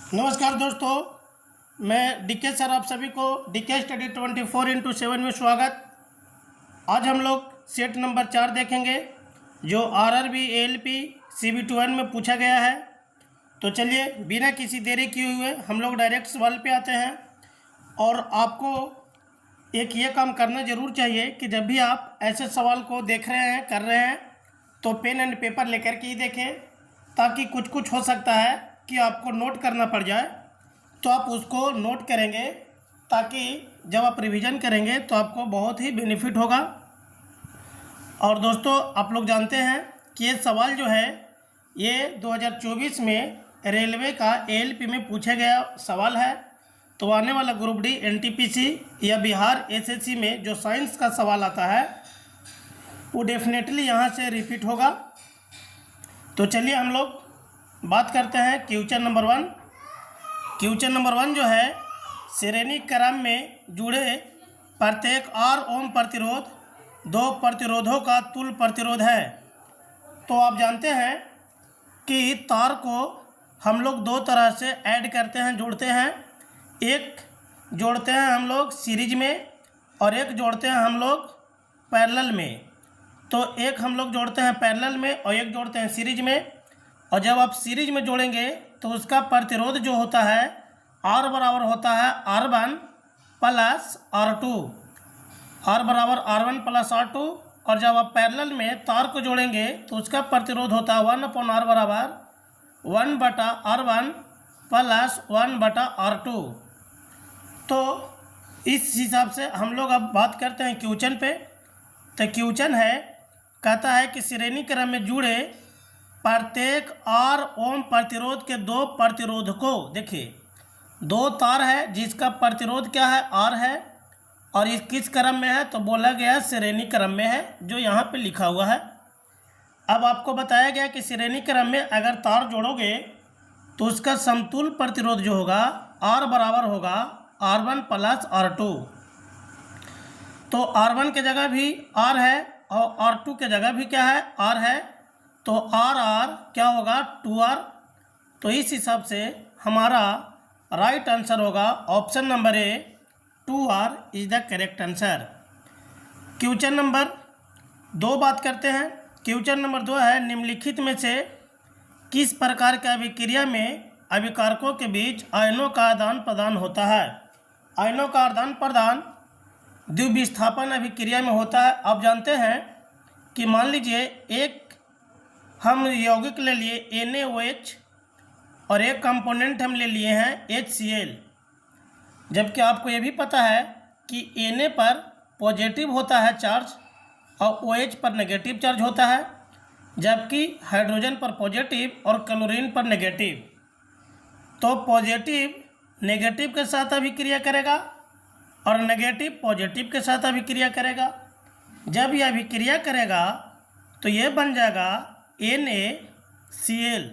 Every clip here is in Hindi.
नमस्कार दोस्तों, मैं डीके सर आप सभी को डीके स्टडी 24x7 में स्वागत। आज हम लोग सेट नंबर 4 देखेंगे जो आरआरबी एएलपी CB2N में पूछा गया है। तो चलिए बिना किसी देरी किए हुए हम लोग डायरेक्ट सवाल पे आते हैं। और आपको एक ये काम करना ज़रूर चाहिए कि जब भी आप ऐसे सवाल को देख रहे हैं कर रहे हैं तो पेन एंड पेपर लेकर के ही देखें, ताकि कुछ हो सकता है कि आपको नोट करना पड़ जाए, तो आप उसको नोट करेंगे ताकि जब आप रिवीजन करेंगे तो आपको बहुत ही बेनिफिट होगा। और दोस्तों, आप लोग जानते हैं कि ये सवाल जो है ये 2024 में रेलवे का ALP में पूछा गया सवाल है। तो आने वाला ग्रुप डी NTPC या बिहार SSC में जो साइंस का सवाल आता है वो डेफिनेटली यहाँ से रिपीट होगा। तो चलिए हम लोग बात करते हैं क्वेश्चन नंबर 1। क्वेश्चन नंबर 1 जो है, श्रेणी क्रम में जुड़े प्रत्येक R ओम प्रतिरोध दो प्रतिरोधों का तुल्य प्रतिरोध है। तो आप जानते हैं कि तार को हम लोग दो तरह से ऐड करते हैं, जोड़ते हैं। एक जोड़ते हैं हम लोग सीरीज में और एक जोड़ते हैं हम लोग पैरेलल में। तो एक हम लोग जोड़ते हैं पैरेलल में और एक जोड़ते हैं सीरीज में। और जब आप सीरीज में जोड़ेंगे तो उसका प्रतिरोध जो होता है R बराबर होता है R1 प्लस R2, R बराबर R1 प्लस R2। और जब आप पैरेलल में तार को जोड़ेंगे तो उसका प्रतिरोध होता है 1/R बराबर 1/R1 प्लस 1/R2। तो इस हिसाब से हम लोग अब बात करते हैं क्वेश्चन पे। तो क्वेश्चन है, कहता है कि श्रेणी क्रम में जुड़े प्रत्येक R ओम प्रतिरोध के दो प्रतिरोध को, देखिए दो तार है जिसका प्रतिरोध क्या है R है, और इस किस क्रम में है तो बोला गया श्रेणी क्रम में है, जो यहाँ पे लिखा हुआ है। अब आपको बताया गया कि श्रेणी क्रम में अगर तार जोड़ोगे तो उसका समतुल्य प्रतिरोध जो होगा R बराबर होगा R1 प्लस R2। तो R1 के जगह भी R है और R2 के जगह भी क्या है R है, तो R क्या होगा 2R। तो इस हिसाब से हमारा राइट आंसर होगा option number A, 2R is the correct answer. Question number 2 बात करते हैं। क्वेश्चन नंबर 2 है, निम्नलिखित में से किस प्रकार की अभिक्रिया में अभिकारकों के बीच आयनों का आदान प्रदान होता है। आयनों का आदान प्रदान द्विविस्थापन अभिक्रिया में होता है। आप जानते हैं कि मान लीजिए एक हम यौगिक ले लिए NaOH और एक कंपोनेंट हम ले लिए हैं HCl, जबकि आपको ये भी पता है कि Na पर पॉजिटिव होता है चार्ज और OH पर नेगेटिव चार्ज होता है, जबकि हाइड्रोजन पर पॉजिटिव और क्लोरीन पर नेगेटिव। तो पॉजिटिव नेगेटिव के साथ अभिक्रिया करेगा और नेगेटिव पॉजिटिव के साथ अभिक्रिया करेगा। जब यह अभिक्रिया करेगा तो यह बन जाएगा NaCl,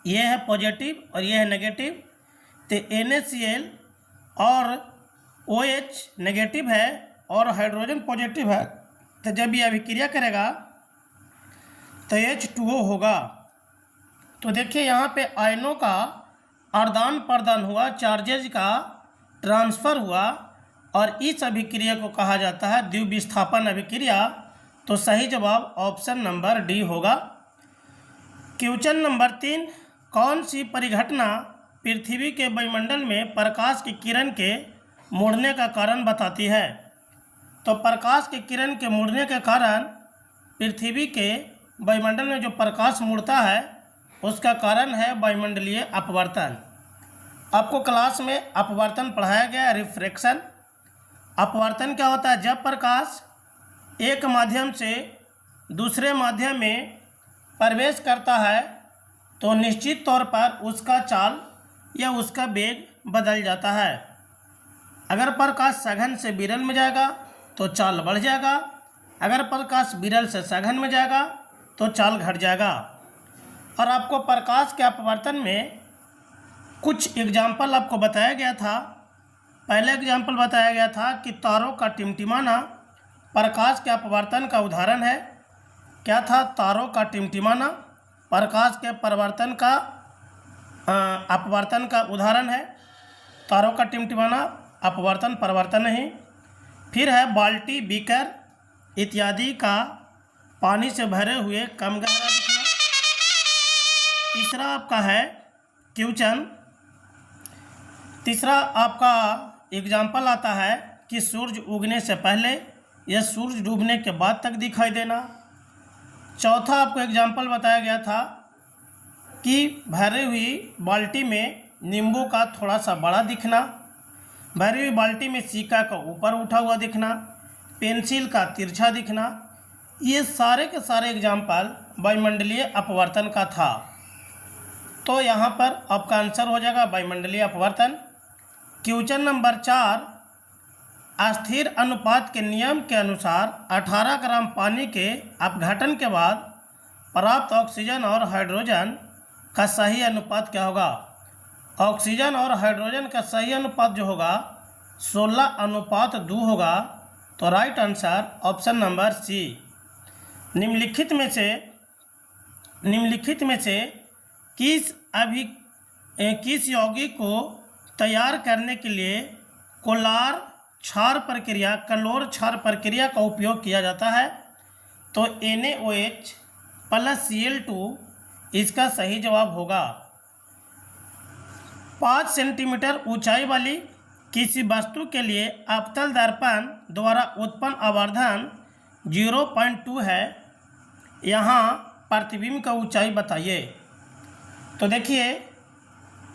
ये है पॉजिटिव और ये है नेगेटिव। तो NaCl और OH नेगेटिव है और हाइड्रोजन पॉजिटिव है, तो जब ये अभिक्रिया करेगा तो H2O होगा। तो देखिए यहाँ पे आयनों का आदान प्रदान हुआ, चार्जेज का ट्रांसफ़र हुआ, और इस अभिक्रिया को कहा जाता है द्विविस्थापन अभिक्रिया। तो सही जवाब ऑप्शन नंबर डी होगा। क्वेश्चन नंबर 3, कौन सी परिघटना पृथ्वी के वायुमंडल में प्रकाश की किरण के मुड़ने का कारण बताती है। तो प्रकाश की किरण के मुड़ने के कारण पृथ्वी के वायुमंडल में जो प्रकाश मुड़ता है उसका कारण है वायुमंडलीय अपवर्तन। आपको क्लास में अपवर्तन पढ़ाया गया, रिफ्रैक्शन। अपवर्तन क्या होता है, जब प्रकाश एक माध्यम से दूसरे माध्यम में प्रवेश करता है तो निश्चित तौर पर उसका चाल या उसका वेग बदल जाता है। अगर प्रकाश सघन से विरल में जाएगा तो चाल बढ़ जाएगा, अगर प्रकाश विरल से सघन में जाएगा तो चाल घट जाएगा। और आपको प्रकाश के अपवर्तन में कुछ एग्जाम्पल आपको बताया गया था। पहले एग्जाम्पल बताया गया था कि तारों का टिमटिमाना प्रकाश के अपवर्तन का उदाहरण है। क्या था, तारों का टिमटिमाना प्रकाश के परिवर्तन का अपवर्तन का उदाहरण है। तारों का टिमटिमाना अपवर्तन परिवर्तन नहीं। फिर है बाल्टी, बीकर इत्यादि का पानी से भरे हुए कम गहरा दिखना। तीसरा आपका है क्वेश्चन, तीसरा आपका एग्जाम्पल आता है कि सूरज उगने से पहले या सूरज डूबने के बाद तक दिखाई देना। चौथा आपको एग्जाम्पल बताया गया था कि भरी हुई बाल्टी में नींबू का थोड़ा सा बड़ा दिखना, भरी हुई बाल्टी में सिक्का का ऊपर उठा हुआ दिखना, पेंसिल का तिरछा दिखना। ये सारे के सारे एग्जाम्पल वायुमंडलीय अपवर्तन का था। तो यहाँ पर आपका आंसर हो जाएगा वायुमंडलीय अपवर्तन। क्वेश्चन नंबर 4, अस्थिर अनुपात के नियम के अनुसार 18 ग्राम पानी के अपघटन के बाद प्राप्त ऑक्सीजन और हाइड्रोजन का सही अनुपात क्या होगा? ऑक्सीजन और हाइड्रोजन का सही अनुपात जो होगा 16:2 होगा। तो right answer option number C. निम्नलिखित में से किस यौगिक को तैयार करने के लिए कलोर क्षार प्रक्रिया का उपयोग किया जाता है? तो NaOH + Cl2 इसका सही जवाब होगा। 5 सेंटीमीटर ऊंचाई वाली किसी वस्तु के लिए अवतल दर्पण द्वारा उत्पन्न आवर्धन 0.2 है। यहाँ प्रतिबिंब का ऊंचाई बताइए। तो देखिए,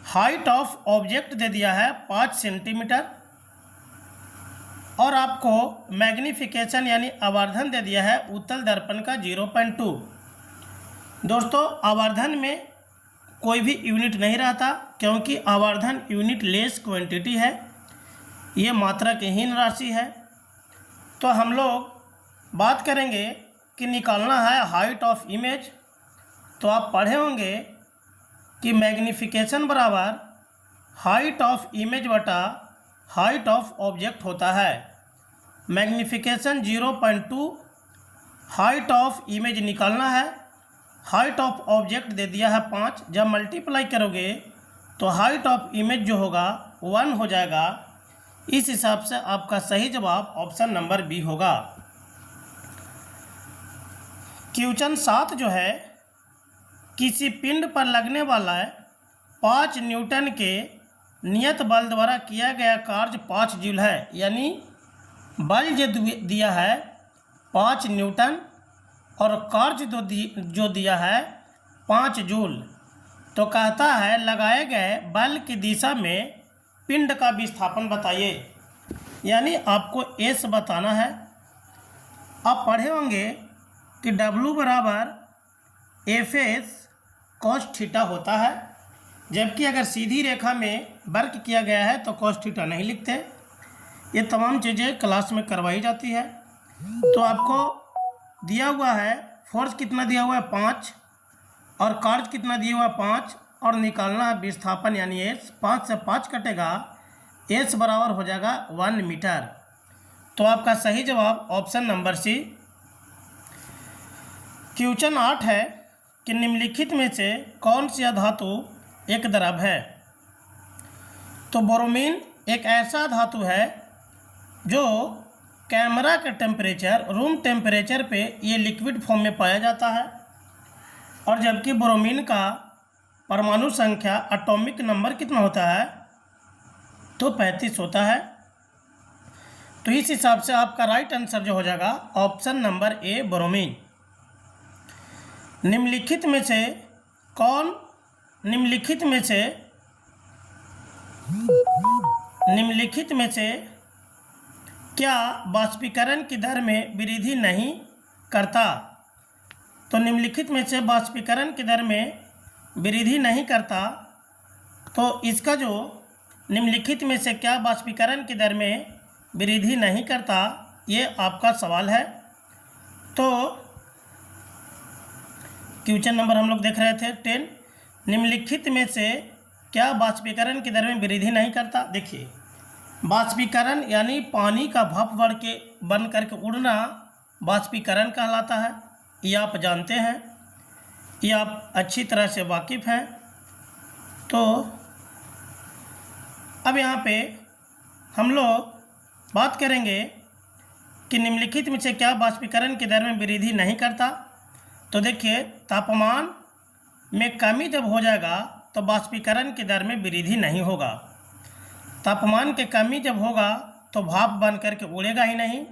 हाइट ऑफ ऑब्जेक्ट दे दिया है 5 सेंटीमीटर और आपको मैग्नीफिकेशन यानी आवर्धन दे दिया है उत्तल दर्पण का 0.2। दोस्तों, आवर्धन में कोई भी यूनिट नहीं रहता क्योंकि आवर्धन यूनिट लेस क्वांटिटी है, ये मात्रकहीन राशि है। तो हम लोग बात करेंगे कि निकालना है हाइट ऑफ इमेज। तो आप पढ़े होंगे कि मैग्नीफिकेशन बराबर हाइट ऑफ इमेज बटा हाइट ऑफ ऑब्जेक्ट होता है। मैग्नीफिकेशन 0.2, हाइट ऑफ इमेज निकालना है, हाइट ऑफ ऑब्जेक्ट दे दिया है 5। जब मल्टीप्लाई करोगे तो हाइट ऑफ इमेज जो होगा 1 हो जाएगा। इस हिसाब से आपका सही जवाब ऑप्शन नंबर बी होगा। क्वेश्चन 7 जो है, किसी पिंड पर लगने वाला 5 न्यूटन के नियत बल द्वारा किया गया कार्य 5 जूल है। यानी बल दिया है 5 न्यूटन और कार्य जो दिया है 5 जूल। तो कहता है लगाए गए बल की दिशा में पिंड का विस्थापन बताइए। यानी आपको एस बताना है। आप पढ़े होंगे कि W बराबर FS cos थीटा होता है, जबकि अगर सीधी रेखा में वर्क किया गया है तो cos थीटा नहीं लिखते। ये तमाम चीज़ें क्लास में करवाई जाती है। तो आपको दिया हुआ है फोर्स कितना दिया हुआ है 5 और कार्य कितना दिया हुआ है 5 और निकालना है विस्थापन यानी एस। 5 से 5 कटेगा, एस बराबर हो जाएगा 1 मीटर। तो आपका सही जवाब ऑप्शन नंबर सी। क्वेश्चन 8 है कि निम्नलिखित में से कौन सी धातु एक द्रव है? तो बोरोमीन एक ऐसा धातु है जो कैमरा के टेम्परेचर, रूम टेम्परेचर पे ये लिक्विड फॉर्म में पाया जाता है। और जबकि बोरोमीन का परमाणु संख्या एटॉमिक नंबर कितना होता है? तो 35 होता है। तो इस हिसाब से आपका राइट आंसर जो हो जाएगा ऑप्शन नंबर ए बोरोमीन। निम्नलिखित में से क्या बाष्पीकरण की दर में वृद्धि नहीं करता? तो निम्नलिखित में से बाष्पीकरण की दर में वृद्धि नहीं करता, तो इसका जो निम्नलिखित में से क्या बाष्पीकरण की दर में वृद्धि नहीं करता, ये आपका सवाल है। तो क्वेश्चन नंबर हम लोग देख रहे थे 10। निम्नलिखित में से क्या बाष्पीकरण की दर में वृद्धि नहीं करता? देखिए, बाष्पीकरण यानी पानी का भाप बन करके उड़ना बाष्पीकरण कहलाता है। ये आप जानते हैं, ये आप अच्छी तरह से वाकिफ़ हैं। तो अब यहाँ पे हम लोग बात करेंगे कि निम्नलिखित में से क्या बाष्पीकरण की दर में वृद्धि नहीं करता। तो देखिए, तापमान में कमी जब हो जाएगा तो बाष्पीकरण की दर में वृद्धि नहीं होगा। तापमान की कमी जब होगा तो भाप बन करके उड़ेगा ही नहीं।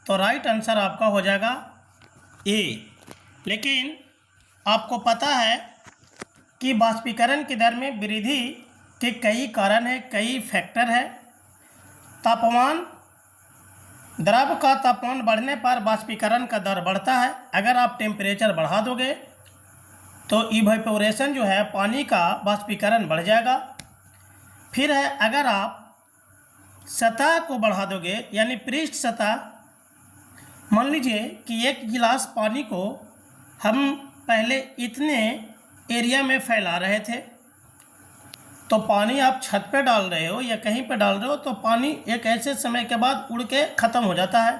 तो राइट आंसर आपका हो जाएगा ए। लेकिन आपको पता है कि बाष्पीकरण की दर में वृद्धि के कई कारण हैं, कई फैक्टर है। तापमान, द्रव का तापमान बढ़ने पर बाष्पीकरण का दर बढ़ता है। अगर आप टेम्परेचर बढ़ा दोगे तो इवेपोरेशन जो है, पानी का बाष्पीकरण बढ़ जाएगा। फिर है, अगर आप सतह को बढ़ा दोगे यानी पृष्ठ सतह, मान लीजिए कि एक गिलास पानी को हम पहले इतने एरिया में फैला रहे थे, तो पानी आप छत पे डाल रहे हो या कहीं पे डाल रहे हो तो पानी एक ऐसे समय के बाद उड़ के ख़त्म हो जाता है,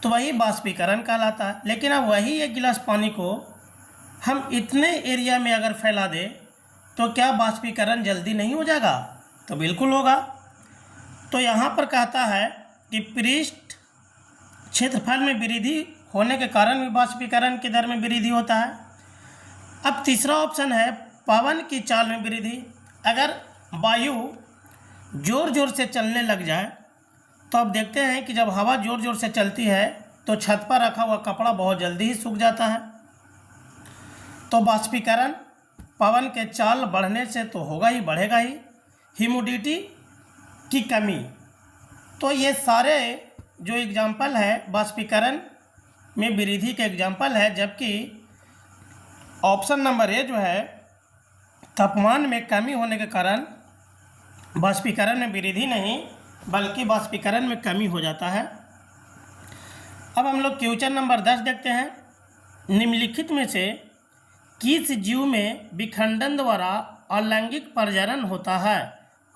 तो वही बाष्पीकरण कहलाता है। लेकिन अब वही एक गिलास पानी को हम इतने एरिया में अगर फैला दें तो क्या बाष्पीकरण जल्दी नहीं हो जाएगा? तो बिल्कुल होगा। तो यहाँ पर कहता है कि पृष्ठ क्षेत्रफल में वृद्धि होने के कारण भी बाष्पीकरण की दर में वृद्धि होता है। अब तीसरा ऑप्शन है पवन की चाल में वृद्धि। अगर वायु ज़ोर ज़ोर से चलने लग जाए तो अब देखते हैं कि जब हवा ज़ोर ज़ोर से चलती है तो छत पर रखा हुआ कपड़ा बहुत जल्दी ही सूख जाता है। तो बाष्पीकरण पवन के चाल बढ़ने से तो होगा ही, बढ़ेगा ही। ह्यूमिडिटी की कमी, तो ये सारे जो एग्जाम्पल है बाष्पीकरण में वृद्धि के एग्जाम्पल है। जबकि ऑप्शन नंबर ए जो है, तापमान में कमी होने के कारण बाष्पीकरण में वृद्धि नहीं बल्कि बाष्पीकरण में कमी हो जाता है। अब हम लोग क्वेश्चन नंबर 10 देखते हैं। निम्नलिखित में से किस जीव में विखंडन द्वारा अलैंगिक प्रजनन होता है?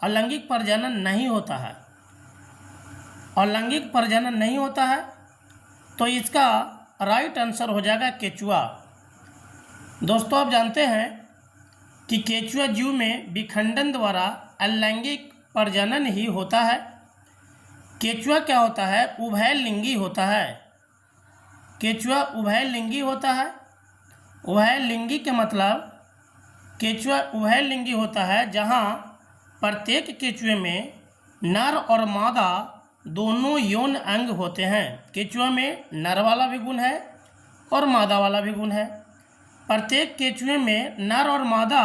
अलैंगिक प्रजनन नहीं होता है। अलैंगिक प्रजनन नहीं होता है, तो इसका राइट आंसर हो जाएगा केचुआ। दोस्तों, आप जानते हैं कि केचुआ जीव में विखंडन द्वारा अलैंगिक प्रजनन ही होता है। केचुआ क्या होता है? उभयलिंगी होता है। केचुआ उभयलिंगी होता है। उभयलिंगी के मतलब केचुआ उभयलिंगी होता है जहाँ प्रत्येक केचुए में नर और मादा दोनों यौन अंग होते हैं। केचुआ में नर वाला भी गुण है और मादा वाला भी गुण है। प्रत्येक केचुए में नर और मादा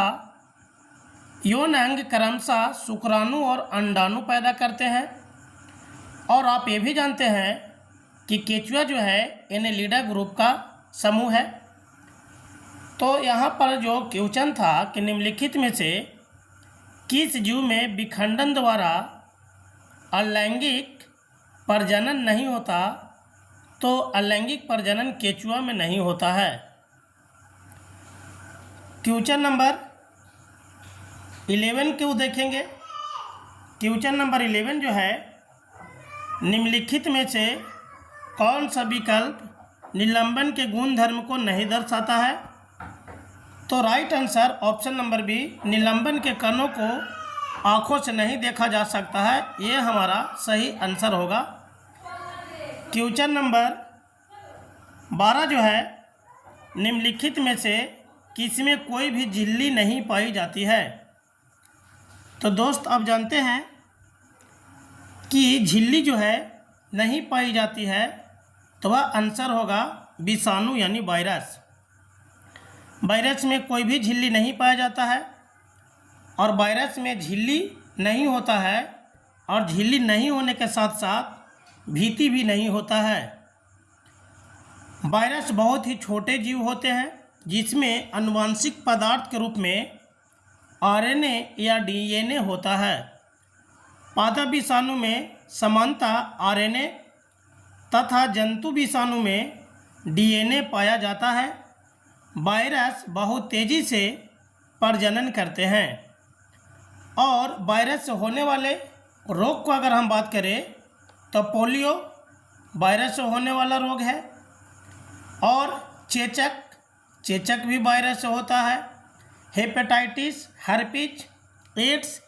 यौन अंग क्रमशः शुक्राणु और अंडाणु पैदा करते हैं। और आप ये भी जानते हैं कि केचुआ जो है एनेलिडा ग्रुप का समूह है। तो यहाँ पर जो क्वेश्चन था कि निम्नलिखित में से किस जीव में विखंडन द्वारा अलैंगिक प्रजनन नहीं होता, तो अलैंगिक प्रजनन केचुआ में नहीं होता है। क्वेश्चन नंबर 11 क्यों देखेंगे। क्वेश्चन नंबर 11 जो है, निम्नलिखित में से कौन सा विकल्प निलंबन के गुण धर्म को नहीं दर्शाता है? तो right answer option number B, निलंबन के कणों को आँखों से नहीं देखा जा सकता है, ये हमारा सही आंसर होगा। क्वेश्चन नंबर 12 जो है, निम्नलिखित में से किसमें कोई भी झिल्ली नहीं पाई जाती है? तो दोस्त, आप जानते हैं कि झिल्ली जो है नहीं पाई जाती है, तो वह आंसर होगा विषाणु यानी वायरस। वायरस में कोई भी झिल्ली नहीं पाया जाता है और वायरस में झिल्ली नहीं होता है और झिल्ली नहीं होने के साथ साथ भीति भी नहीं होता है। वायरस बहुत ही छोटे जीव होते हैं जिसमें आनुवंशिक पदार्थ के रूप में आरएनए या डीएनए होता है। पादप विषाणु में समानता आरएनए तथा जंतु विषाणु में डीएनए पाया जाता है। वायरस बहुत तेज़ी से प्रजनन करते हैं और वायरस से होने वाले रोग को अगर हम बात करें तो पोलियो वायरस से होने वाला रोग है और चेचक भी वायरस से होता है। हेपेटाइटिस, हर्पिच, एड्स,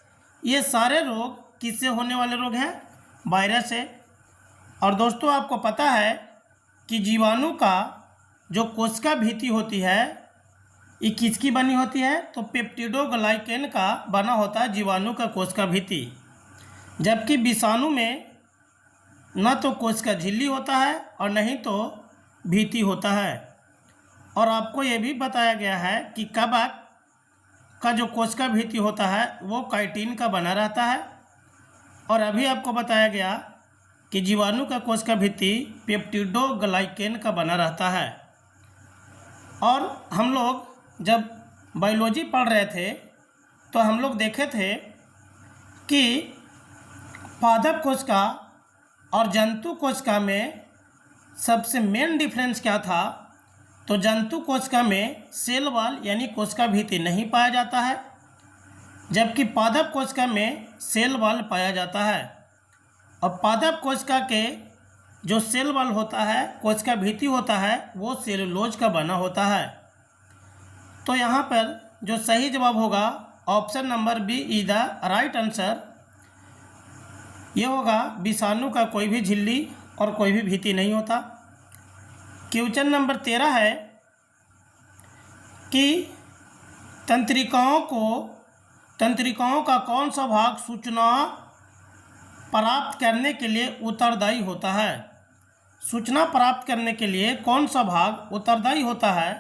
ये सारे रोग किससे होने वाले रोग हैं? वायरस से। और दोस्तों आपको पता है कि जीवाणु का जो कोशिका भित्ति होती है ये किसकी बनी होती है? तो पेप्टिडोग्लाइकेन का बना होता है जीवाणु का कोशिका भित्ति, जबकि विषाणु में न तो कोशिका झिल्ली होता है और नहीं तो भित्ति होता है। और आपको ये भी बताया गया है कि कवक का जो कोशिका भित्ति होता है वो काइटिन का बना रहता है। और अभी आपको बताया गया कि जीवाणु का कोशिका भित्ति पेप्टिडोग्लाइकेन का बना रहता है। और हम लोग जब बायोलॉजी पढ़ रहे थे तो हम लोग देखे थे कि पादप कोशिका और जंतु कोशिका में सबसे मेन डिफरेंस क्या था? तो जंतु कोशिका में सेल वॉल यानी कोशिका भित्ति नहीं पाया जाता है, जबकि पादप कोशिका में सेल वॉल पाया जाता है। और पादप कोशिका के जो सेल वॉल होता है, कोशिका भित्ति होता है, वो सेलुलोज का बना होता है। तो यहाँ पर जो सही जवाब होगा option number B is the right answer. ये होगा विषाणु का कोई भी झिल्ली और कोई भी भित्ति नहीं होता। क्वेश्चन नंबर 13 है कि तंत्रिकाओं का कौन सा भाग सूचना प्राप्त करने के लिए उत्तरदायी होता है? सूचना प्राप्त करने के लिए कौन सा भाग उत्तरदायी होता है?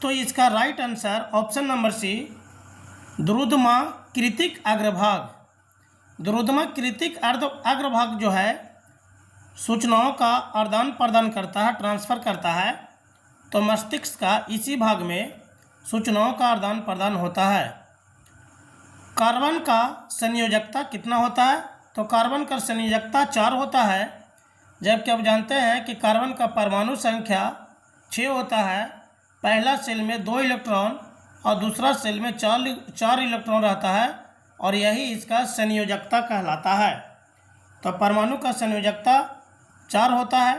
तो इसका right answer option number C, द्रुतमाकृतिक अग्रभाग। द्रुतमाकृतिक अग्रभाग जो है सूचनाओं का आदान प्रदान करता है, ट्रांसफ़र करता है। तो मस्तिष्क का इसी भाग में सूचनाओं का आदान प्रदान होता है। कार्बन का संयोजकता कितना होता है? तो कार्बन का संयोजकता 4 होता है, जबकि आप जानते हैं कि कार्बन का परमाणु संख्या 6 होता है। पहला सेल में 2 इलेक्ट्रॉन और दूसरा सेल में 4 इलेक्ट्रॉन रहता है, और यही इसका संयोजकता कहलाता है। तो परमाणु का संयोजकता 4 होता है।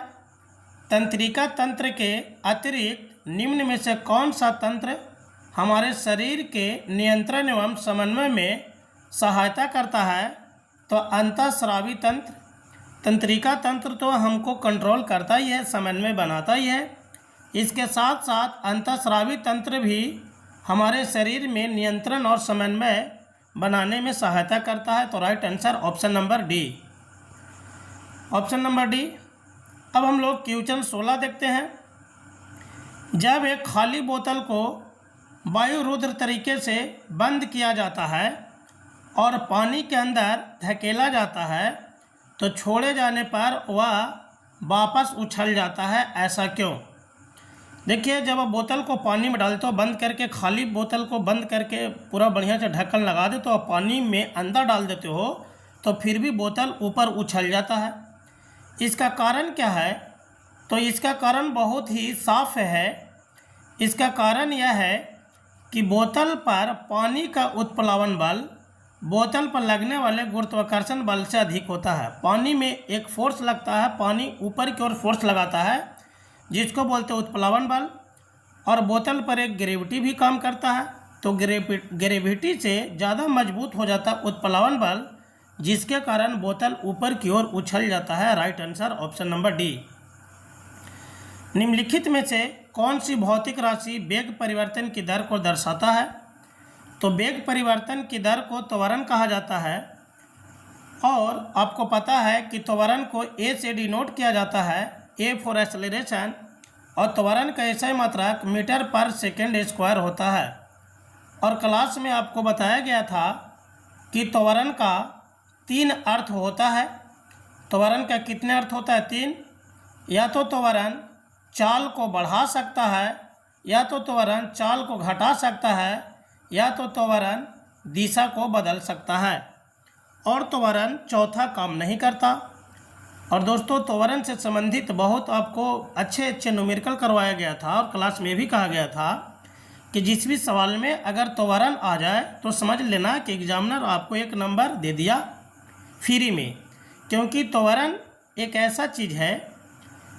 तंत्रिका तंत्र के अतिरिक्त निम्न में से कौन सा तंत्र हमारे शरीर के नियंत्रण एवं समन्वय में सहायता करता है? तो अंतःस्रावी तंत्र। तंत्रिका तंत्र तो हमको कंट्रोल करता ही है, समन्वय बनाता ही है। इसके साथ साथ अंतःस्रावी तंत्र भी हमारे शरीर में नियंत्रण और समन्वय बनाने में सहायता करता है। तो right answer option number D. Option number D. अब हम लोग क्वेश्चन 16 देखते हैं। जब एक खाली बोतल को वायुरुद्ध तरीके से बंद किया जाता है और पानी के अंदर धकेला जाता है तो छोड़े जाने पर वह वापस उछल जाता है, ऐसा क्यों? देखिए, जब आप बोतल को पानी में डालते हो बंद करके, खाली बोतल को बंद करके पूरा बढ़िया से ढक्कन लगा दे तो आप पानी में अंदर डाल देते हो तो फिर भी बोतल ऊपर उछल जाता है। इसका कारण क्या है? तो इसका कारण बहुत ही साफ है। इसका कारण यह है कि बोतल पर पानी का उत्प्लावन बल बोतल पर लगने वाले गुरुत्वाकर्षण बल से अधिक होता है। पानी में एक फोर्स लगता है, पानी ऊपर की ओर फोर्स लगाता है जिसको बोलते हैं उत्प्लावन बल, और बोतल पर एक ग्रेविटी भी काम करता है। तो ग्रेविटी से ज़्यादा मजबूत हो जाता है उत्प्लावन बल, जिसके कारण बोतल ऊपर की ओर उछल जाता है। Right answer option number D. निम्नलिखित में से कौन सी भौतिक राशि वेग परिवर्तन की दर को दर्शाता है? तो वेग परिवर्तन की दर को त्वरण कहा जाता है, और आपको पता है कि त्वरण को ए से डिनोट किया जाता है, ए फॉर एक्सेलरेशन, और त्वरण का SI मात्रक मीटर पर सेकेंड स्क्वायर होता है। और क्लास में आपको बताया गया था कि त्वरण का 3 अर्थ होता है। त्वरण का कितने अर्थ होता है? 3। या तो त्वरण चाल को बढ़ा सकता है, या तो त्वरण चाल को घटा सकता है, या तो त्वरण दिशा को बदल सकता है, और त्वरण चौथा काम नहीं करता। और दोस्तों, त्वरण से संबंधित बहुत आपको अच्छे न्यूमेरिकल करवाया गया था, और क्लास में भी कहा गया था कि जिस भी सवाल में अगर त्वरण आ जाए तो समझ लेना कि एग्जामिनर आपको 1 नंबर दे दिया फ्री में, क्योंकि त्वरण एक ऐसा चीज़ है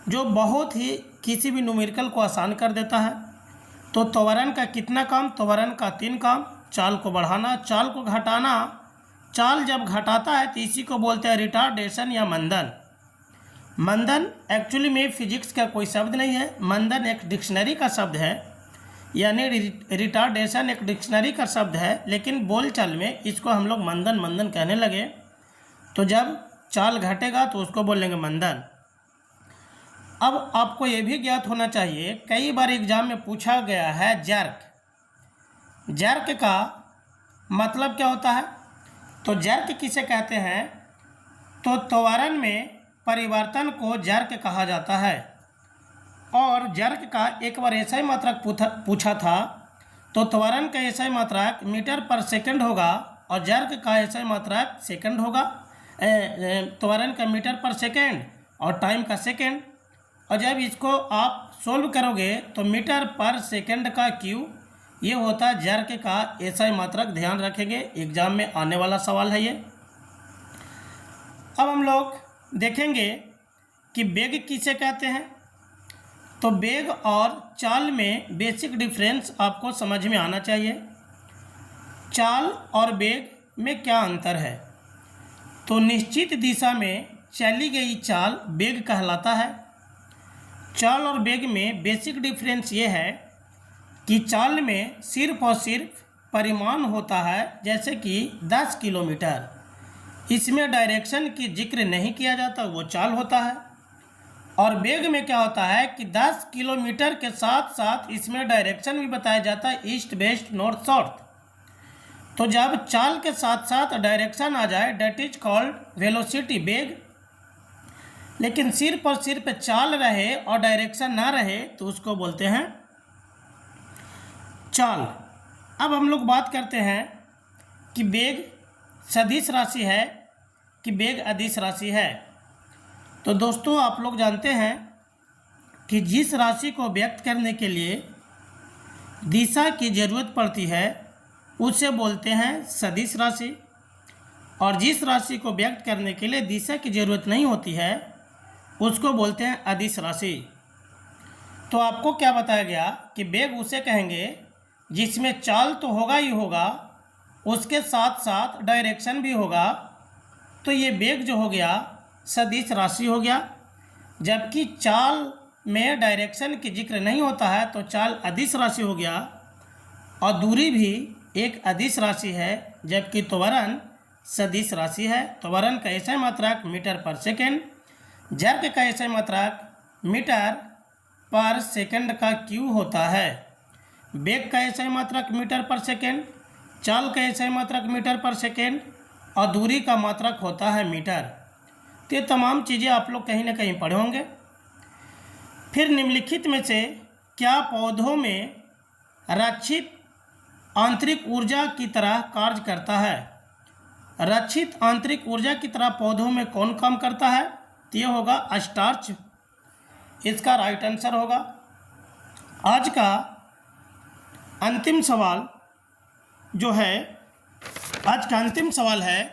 जो बहुत ही किसी भी न्यूमेरिकल को आसान कर देता है। तो त्वरण का कितना काम? त्वरण का 3 काम। चाल को बढ़ाना, चाल को घटाना। चाल जब घटाता है तो इसी को बोलते हैं रिटार्डेशन या मंदन। मंदन एक्चुअली में फिजिक्स का कोई शब्द नहीं है, मंदन एक डिक्शनरी का शब्द है, यानी रिटार्डेशन एक डिक्शनरी का शब्द है, लेकिन बोलचाल में इसको हम लोग मंदन मंदन कहने लगे। तो जब चाल घटेगा तो उसको बोलेंगे मंदन। अब आपको ये भी ज्ञात होना चाहिए, कई बार एग्जाम में पूछा गया है जर्क। जर्क का मतलब क्या होता है? तो जर्क किसे कहते हैं? तो त्वरण में परिवर्तन को जर्क कहा जाता है। और जर्क का एक बार ऐसा ही मात्रक पूछा था, तो त्वरण का ऐसा ही मात्रक मीटर पर सेकंड होगा और जर्क का ऐसा ही मात्रक सेकंड होगा। त्वरण का मीटर पर सेकंड और टाइम का सेकंड। और जब इसको आप सोल्व करोगे तो मीटर पर सेकंड का क्यू ये होता है जर्क का ऐसा ही मात्रक। ध्यान रखेंगे, एग्जाम में आने वाला सवाल है ये। अब हम लोग देखेंगे कि वेग किसे कहते हैं। तो वेग और चाल में बेसिक डिफरेंस आपको समझ में आना चाहिए। चाल और वेग में क्या अंतर है? तो निश्चित दिशा में चली गई चाल वेग कहलाता है। चाल और वेग में बेसिक डिफरेंस ये है कि चाल में सिर्फ और सिर्फ परिमाण होता है, जैसे कि 10 किलोमीटर। इसमें डायरेक्शन की जिक्र नहीं किया जाता, वो चाल होता है। और वेग में क्या होता है कि 10 किलोमीटर के साथ साथ इसमें डायरेक्शन भी बताया जाता है, ईस्ट वेस्ट नॉर्थ साउथ। तो जब चाल के साथ साथ डायरेक्शन आ जाए डेट इज कॉल्ड वेलोसिटी, वेग। लेकिन सिर्फ और सिर्फ चाल रहे और डायरेक्शन ना रहे तो उसको बोलते हैं चाल। अब हम लोग बात करते हैं कि वेग सदिश राशि है कि वेग अदिश राशि है। तो दोस्तों आप लोग जानते हैं कि जिस राशि को व्यक्त करने के लिए दिशा की ज़रूरत पड़ती है उसे बोलते हैं सदिश राशि, और जिस राशि को व्यक्त करने के लिए दिशा की ज़रूरत नहीं होती है उसको बोलते हैं अदिश राशि। तो आपको क्या बताया गया कि वेग उसे कहेंगे जिसमें चाल तो होगा ही होगा, उसके साथ साथ डायरेक्शन भी होगा। तो ये वेग जो हो गया सदिश राशि हो गया। जबकि चाल में डायरेक्शन की जिक्र नहीं होता है तो चाल अदिश राशि हो गया। और दूरी भी एक अदिश राशि है, जबकि त्वरण सदिश राशि है। त्वरण का ऐसा मात्रक मीटर पर सेकेंड, जर्क का ऐसा मात्रक मीटर पर सेकंड का क्यू होता है। वेग का ऐसा मात्रक मीटर पर सेकेंड, चाल का ऐसा मात्रक मीटर पर सेकेंड और दूरी का मात्रक होता है मीटर। तो ये तमाम चीज़ें आप लोग कहीं ना कहीं पढ़े होंगे। फिर निम्नलिखित में से क्या पौधों में रक्षित आंतरिक ऊर्जा की तरह कार्य करता है? रक्षित आंतरिक ऊर्जा की तरह पौधों में कौन काम करता है? तो ये होगा स्टार्च, इसका राइट आंसर होगा। आज का अंतिम सवाल जो है, आज का अंतिम सवाल है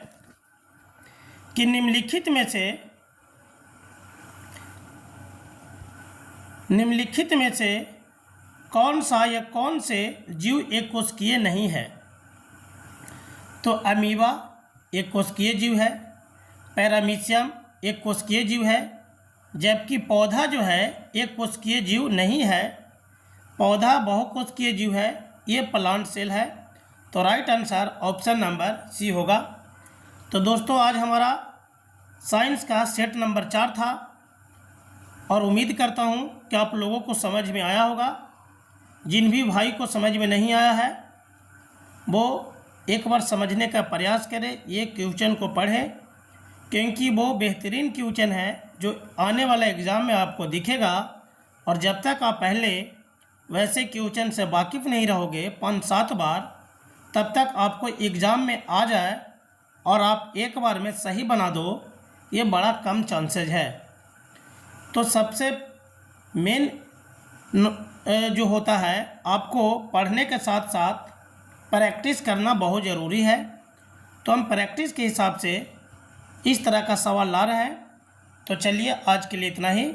कि निम्नलिखित में से कौन सा या कौन से जीव एक कोशिकीय नहीं है? तो अमीबा एक कोशिकीय जीव है, पैरामीशियम एक कोशिकीय जीव है, जबकि पौधा जो है एक कोशिकीय जीव नहीं है। पौधा बहुकोशिकीय जीव है, ये प्लांट सेल है। तो right answer option number C होगा। तो दोस्तों आज हमारा साइंस का सेट नंबर 4 था और उम्मीद करता हूँ कि आप लोगों को समझ में आया होगा। जिन भी भाई को समझ में नहीं आया है वो एक बार समझने का प्रयास करें, ये क्वेश्चन को पढ़ें, क्योंकि वो बेहतरीन क्वेश्चन है जो आने वाला एग्ज़ाम में आपको दिखेगा। और जब तक आप पहले वैसे क्वेश्चन से वाकिफ़ नहीं रहोगे 5-7 बार, तब तक आपको एग्ज़ाम में आ जाए और आप एक बार में सही बना दो, ये बड़ा कम चांसेज है। तो सबसे मेन जो होता है, आपको पढ़ने के साथ साथ प्रैक्टिस करना बहुत ज़रूरी है। तो हम प्रैक्टिस के हिसाब से इस तरह का सवाल ला रहे हैं। तो चलिए आज के लिए इतना ही।